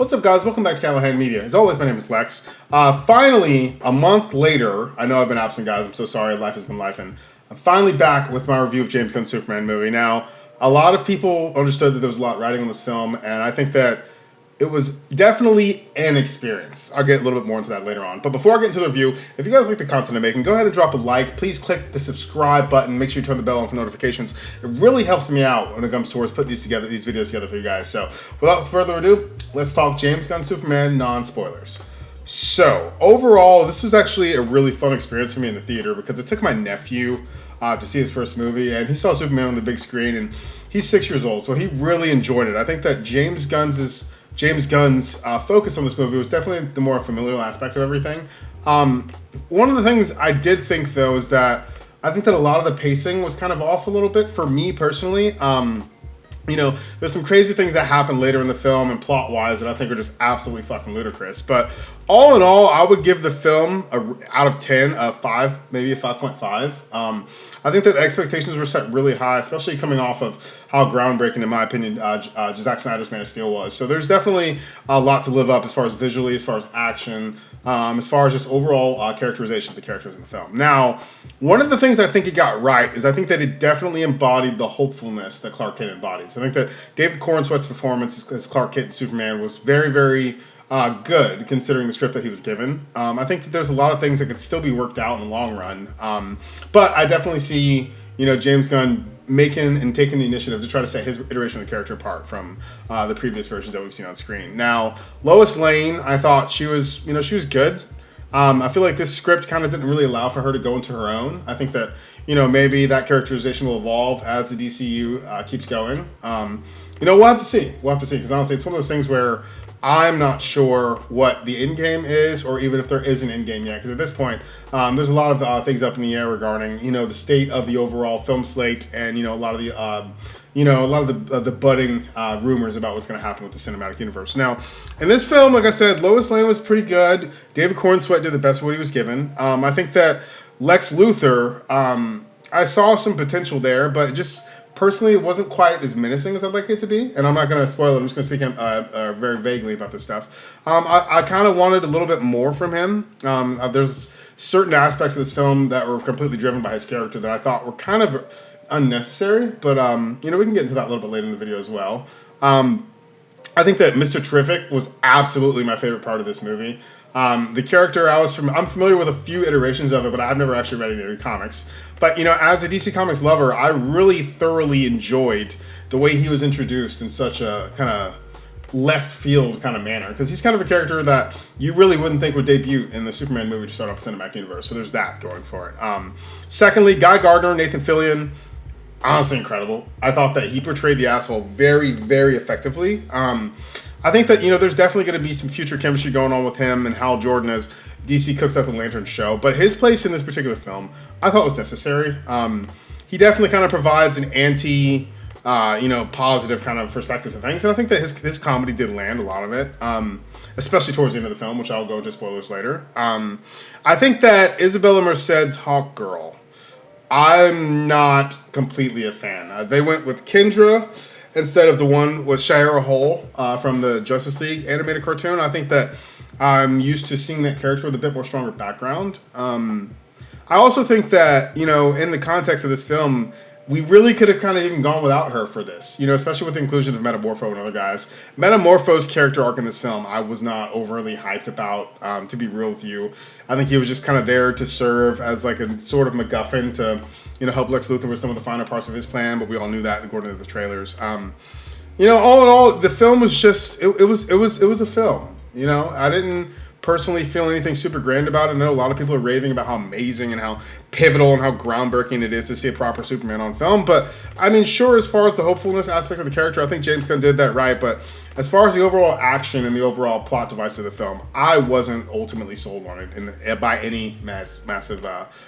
What's up, guys? Welcome back to Callahan Media. As always, my name is Lex. Finally, a month later, I know I've been absent, guys. I'm so sorry. Life has been life, and I'm finally back with my review of James Gunn's Superman movie. Now, a lot of people understood that there was a lot riding on this film, and I think that it was definitely an experience. I'll get a little bit more into that later on. But before I get into the review, if you guys like the content I'm making, go ahead and drop a like. Please click the subscribe button. Make sure you turn the bell on for notifications. It really helps me out when it comes towards putting these videos together for you guys. So without further ado, let's talk James Gunn Superman, non-spoilers. So overall, this was actually a really fun experience for me in the theater because I took my nephew to see his first movie, and he saw Superman on the big screen, and he's 6 years old, so he really enjoyed it. I think that James Gunn's focus on this movie was definitely the more familial aspect of everything. One of the things I did think, though, is that I think that a lot of the pacing was kind of off a little bit for me personally. You know, there's some crazy things that happen later in the film and plot-wise that I think are just absolutely fucking ludicrous. But all in all, I would give the film, out of 10, a 5, maybe a 5.5. I think that the expectations were set really high, especially coming off of how groundbreaking, in my opinion, Zack Snyder's Man of Steel was. So there's definitely a lot to live up as far as visually, as far as action, as far as just overall characterization of the characters in the film. Now, one of the things I think it got right is I think that it definitely embodied the hopefulness that Clark Kent embodies. I think that David Corenswet's performance as Clark Kent and Superman was very, very good, considering the script that he was given. I think that there's a lot of things that could still be worked out in the long run. But I definitely see, James Gunn making and taking the initiative to try to set his iteration of the character apart from the previous versions that we've seen on screen. Now, Lois Lane, I thought she was good. I feel like this script kind of didn't really allow for her to go into her own. I think that, maybe that characterization will evolve as the DCU keeps going. We'll have to see. Because honestly, it's one of those things where I'm not sure what the end game is, or even if there is an end game yet. Because at this point, there's a lot of things up in the air regarding, the state of the overall film slate, and a lot of the budding rumors about what's going to happen with the cinematic universe. Now, in this film, like I said, Lois Lane was pretty good. David Corenswet did the best of what he was given. I think that Lex Luthor, I saw some potential there, but just personally, it wasn't quite as menacing as I'd like it to be. And I'm not going to spoil it. I'm just going to speak very vaguely about this stuff. I kind of wanted a little bit more from him. There's certain aspects of this film that were completely driven by his character that I thought were kind of unnecessary. But, we can get into that a little bit later in the video as well. I think that Mr. Terrific was absolutely my favorite part of this movie. The character, I'm familiar with a few iterations of it, but I've never actually read any of the comics. But, as a DC Comics lover, I really thoroughly enjoyed the way he was introduced in such a kind of left field kind of manner. Because he's kind of a character that you really wouldn't think would debut in the Superman movie to start off the cinematic universe. So there's that going for it. Secondly, Guy Gardner, Nathan Fillion, honestly incredible. I thought that he portrayed the asshole very, very effectively. I think that, there's definitely going to be some future chemistry going on with him and Hal Jordan as DC cooks out the Lantern show. But his place in this particular film, I thought was necessary. He definitely kind of provides an positive kind of perspective to things. And I think that his comedy did land a lot of it, especially towards the end of the film, which I'll go into spoilers later. I think that Isabella Merced's Hawk Girl, I'm not completely a fan. They went with Kendra instead of the one with Shira Hole from the Justice League animated cartoon. I think that I'm used to seeing that character with a bit more stronger background. I also think that, in the context of this film, we really could have kind of even gone without her for this, especially with the inclusion of Metamorpho and other guys. Metamorpho's character arc in this film, I was not overly hyped about, to be real with you. I think he was just kind of there to serve as like a sort of MacGuffin to, help Lex Luthor with some of the finer parts of his plan, but we all knew that according to the trailers. All in all, the film was just, it was a film, I didn't personally feel anything super grand about it. I know a lot of people are raving about how amazing and how pivotal and how groundbreaking it is to see a proper Superman on film. But, sure, as far as the hopefulness aspect of the character, I think James Gunn did that right. But as far as the overall action and the overall plot device of the film, I wasn't ultimately sold on it by any massive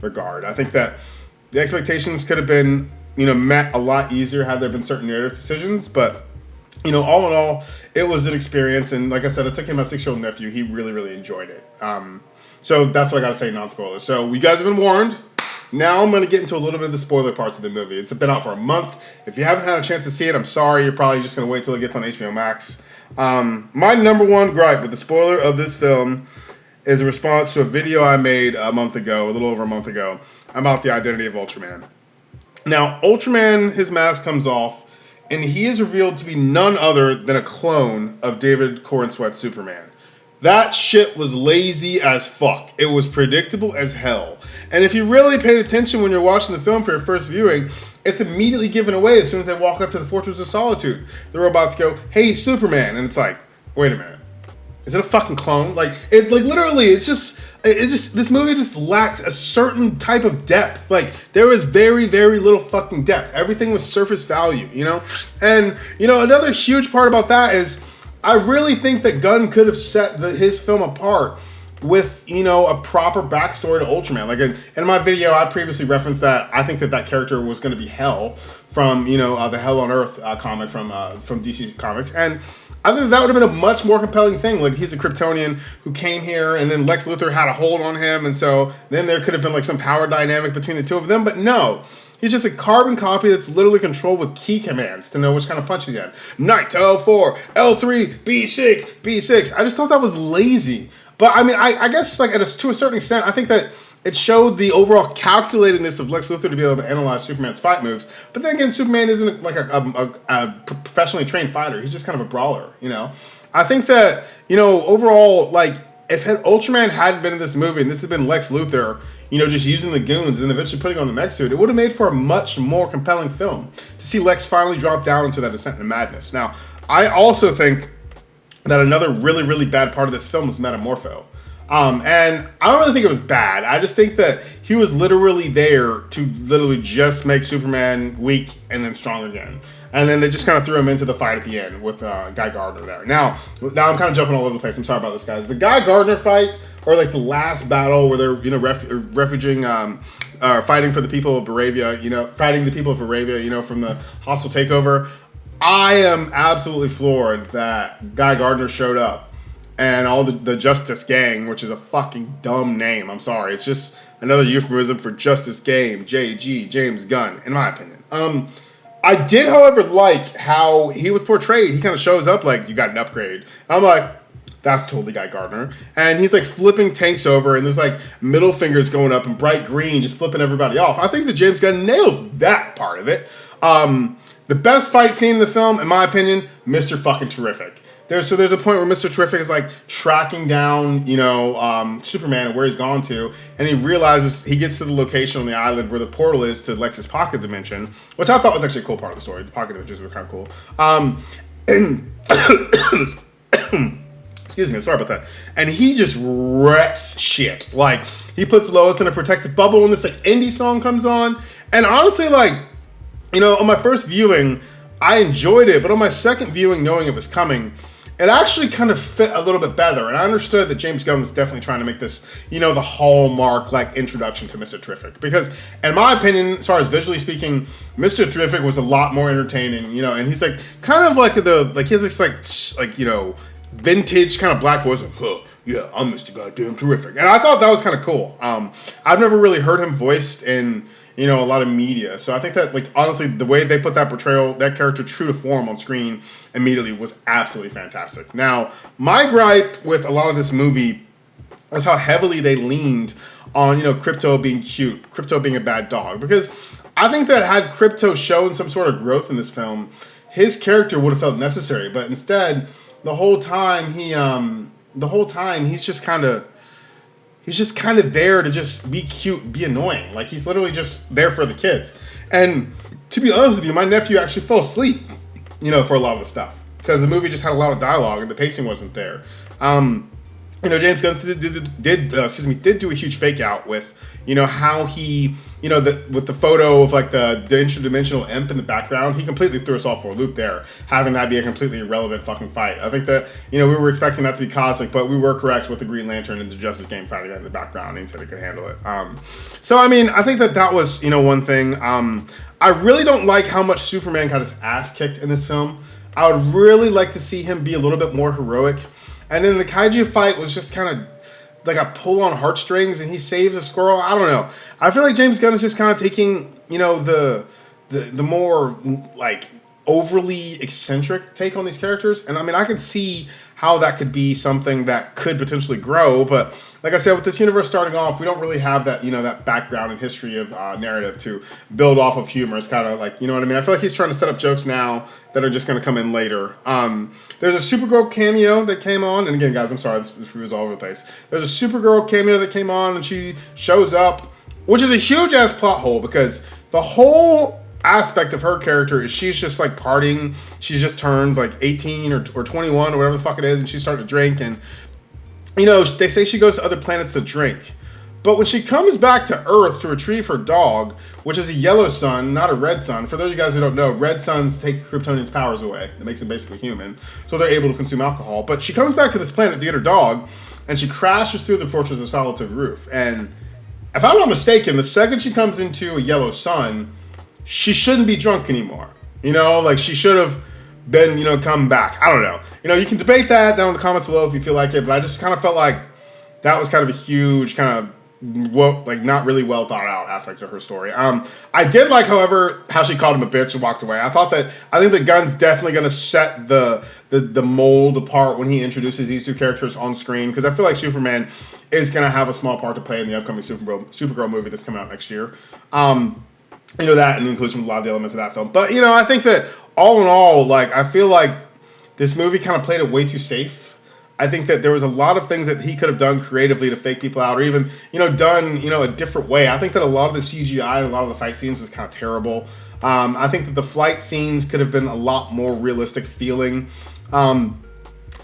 regard. I think that the expectations could have been, met a lot easier had there been certain narrative decisions. But all in all, it was an experience, and like I said, I took him my 6-year-old nephew. He really, really enjoyed it. So that's what I got to say, non-spoiler. So you guys have been warned. Now I'm going to get into a little bit of the spoiler parts of the movie. It's been out for a month. If you haven't had a chance to see it, I'm sorry. You're probably just going to wait till it gets on HBO Max. My number one gripe with the spoiler of this film is a response to a video I made a month ago, a little over a month ago, about the identity of Ultraman. Now, Ultraman, his mask comes off, and he is revealed to be none other than a clone of David Corenswet's Superman. That shit was lazy as fuck. It was predictable as hell. And if you really paid attention when you're watching the film for your first viewing, it's immediately given away as soon as they walk up to the Fortress of Solitude. The robots go, "Hey, Superman," and it's like, wait a minute, is it a fucking clone? Literally, it's just this movie just lacked a certain type of depth. Like, there was very, very little fucking depth. Everything was surface value, you know? And, you know, another huge part about that is I really think that Gunn could have set his film apart with, you know, a proper backstory to Ultraman. Like, in my video, I previously referenced that I think that character was going to be Hell from, you know, the Hell on Earth comic from DC Comics. And I think that would have been a much more compelling thing. Like, he's a Kryptonian who came here, and then Lex Luthor had a hold on him, and so then there could have been, like, some power dynamic between the two of them. But no, he's just a carbon copy that's literally controlled with key commands to know which kind of punch he had. Knight to L4, L3, B6, B6. I just thought that was lazy. But, I mean, I guess, like, to a certain extent, I think that it showed the overall calculatedness of Lex Luthor to be able to analyze Superman's fight moves. But then again, Superman isn't like a professionally trained fighter. He's just kind of a brawler, you know? I think that, you know, overall, like, if Ultraman hadn't been in this movie and this had been Lex Luthor, you know, just using the goons and then eventually putting on the mech suit, it would have made for a much more compelling film to see Lex finally drop down into that descent into madness. Now, I also think that another really, really bad part of this film was Metamorpho. And I don't really think it was bad. I just think that he was literally there to literally just make Superman weak and then strong again. And then they just kind of threw him into the fight at the end with Guy Gardner there. Now I'm kind of jumping all over the place. I'm sorry about this, guys. The Guy Gardner fight, or like the last battle where they're, you know, fighting for the people of Baravia, you know, fighting the people of Baravia, you know, from the hostile takeover. I am absolutely floored that Guy Gardner showed up. And all the Justice Gang, which is a fucking dumb name. I'm sorry. It's just another euphemism for Justice Game, JG, James Gunn, in my opinion. I did, however, like how he was portrayed. He kind of shows up like, you got an upgrade. And I'm like, that's totally Guy Gardner. And he's like flipping tanks over, and there's like middle fingers going up and bright green, just flipping everybody off. I think that James Gunn nailed that part of it. The best fight scene in the film, in my opinion, Mr. Fucking Terrific. There's a point where Mr. Terrific is like tracking down, you know, Superman and where he's gone to, and he realizes he gets to the location on the island where the portal is to Lex's pocket dimension, which I thought was actually a cool part of the story. The pocket dimensions were kind of cool. And excuse me, I'm sorry about that. And he just wrecks shit. Like, he puts Lois in a protective bubble, and this like indie song comes on. And honestly, like, you know, on my first viewing, I enjoyed it, but on my second viewing, knowing it was coming, it actually kind of fit a little bit better. And I understood that James Gunn was definitely trying to make this, you know, the hallmark, like, introduction to Mr. Terrific. Because, in my opinion, as far as visually speaking, Mr. Terrific was a lot more entertaining, you know, and he's, like, kind of like he has this, like, you know, vintage kind of black voice, like, huh, yeah, I'm Mr. Goddamn Terrific. And I thought that was kind of cool. I've never really heard him voiced in, you know, a lot of media. So I think that, like, honestly, the way they put that portrayal, that character true to form on screen immediately was absolutely fantastic. Now, my gripe with a lot of this movie is how heavily they leaned on, you know, Krypto being cute, Krypto being a bad dog. Because I think that had Krypto shown some sort of growth in this film, his character would have felt necessary. But instead, the whole time he's just kind of there to just be cute, be annoying. Like, he's literally just there for the kids. And to be honest with you, my nephew actually fell asleep, you know, for a lot of the stuff. Because the movie just had a lot of dialogue and the pacing wasn't there. You know, James Gunn did do a huge fake out with, you know, how he, you know, with the photo of like the interdimensional imp in the background, he completely threw us all for a loop there, having that be a completely irrelevant fucking fight. I think that, you know, we were expecting that to be cosmic, but we were correct with the Green Lantern and the Justice Game fighting that in the background, and he said he could handle it. So, I mean, I think that was, you know, one thing. I really don't like how much Superman got his ass kicked in this film. I would really like to see him be a little bit more heroic. And then the kaiju fight was just kind of like a pull on heartstrings, and he saves a squirrel. I don't know. I feel like James Gunn is just kind of taking, you know, the more like overly eccentric take on these characters. And I mean, I could see how that could be something that could potentially grow. But like I said, with this universe starting off, we don't really have that, that background and history of narrative to build off of humor. It's kind of like, you know what I mean? I feel like he's trying to set up jokes now that are just going to come in later. There's a Supergirl cameo that came on. And again, guys, I'm sorry, this review is all over the place. There's a Supergirl cameo that came on, and she shows up, which is a huge-ass plot hole, because the whole aspect of her character is she's just like partying. She's just turned like 18 or 21 or whatever the fuck it is, and she's starting to drink. And they say she goes to other planets to drink, but when she comes back to Earth to retrieve her dog, which is a yellow sun, not a red sun. For those of you guys who don't know, red suns take Kryptonians' powers away. It makes them basically human, so they're able to consume alcohol. But she comes back to this planet to get her dog, and she crashes through the Fortress of Solitude roof. And if I'm not mistaken, the second she comes into a yellow sun, she shouldn't be drunk anymore. Like she should have been, come back. I don't know. You can debate that down in the comments below if you feel like it, but I just kind of felt like that was kind of a huge kind of, not really well thought out aspect of her story. I did like, however, how she called him a bitch and walked away. I think that Gunn's definitely going to set the mold apart when he introduces these two characters on screen, because I feel like Superman is going to have a small part to play in the upcoming Supergirl movie that's coming out next year. That and includes a lot of the elements of that film. But, I think that all in all, I feel like this movie kind of played it way too safe. I think that there was a lot of things that he could have done creatively to fake people out, or even, done, a different way. I think that a lot of the CGI and a lot of the fight scenes was kind of terrible. I think that the flight scenes could have been a lot more realistic feeling.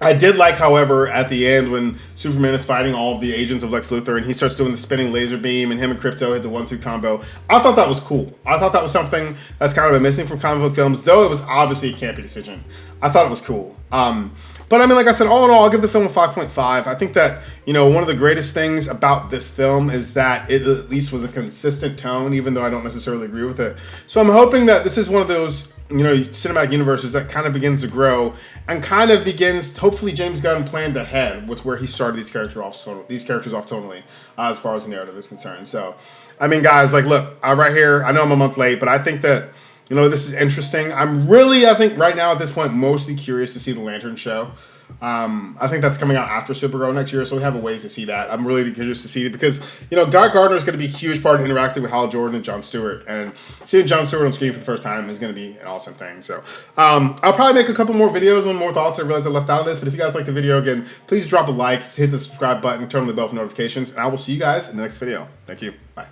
I did like, however, at the end when Superman is fighting all of the agents of Lex Luthor and he starts doing the spinning laser beam and him and Krypto hit the 1-2 combo. I thought that was cool. I thought that was something that's kind of been missing from comic book films, though it was obviously a campy decision. I thought it was cool. But I mean, like I said, all in all, I'll give the film a 5.5. I think that, one of the greatest things about this film is that it at least was a consistent tone, even though I don't necessarily agree with it. So I'm hoping that this is one of those, cinematic universes that kind of begins to grow and kind of begins, hopefully James Gunn planned ahead with where he started these characters off tonally, as far as the narrative is concerned. So, I mean, guys, look, right here, I know I'm a month late, but I think that, this is interesting. I'm really, I think right now at this point, mostly curious to see the Lantern show. I think that's coming out after Supergirl next year, so we have a ways to see that. I'm really curious to see it because, Guy Gardner is going to be a huge part of interacting with Hal Jordan and Jon Stewart, and seeing Jon Stewart on screen for the first time is going to be an awesome thing. So, I'll probably make a couple more videos on more thoughts I realize I left out of this, but if you guys like the video, again, please drop a like, hit the subscribe button, turn on the bell for notifications, and I will see you guys in the next video. Thank you. Bye.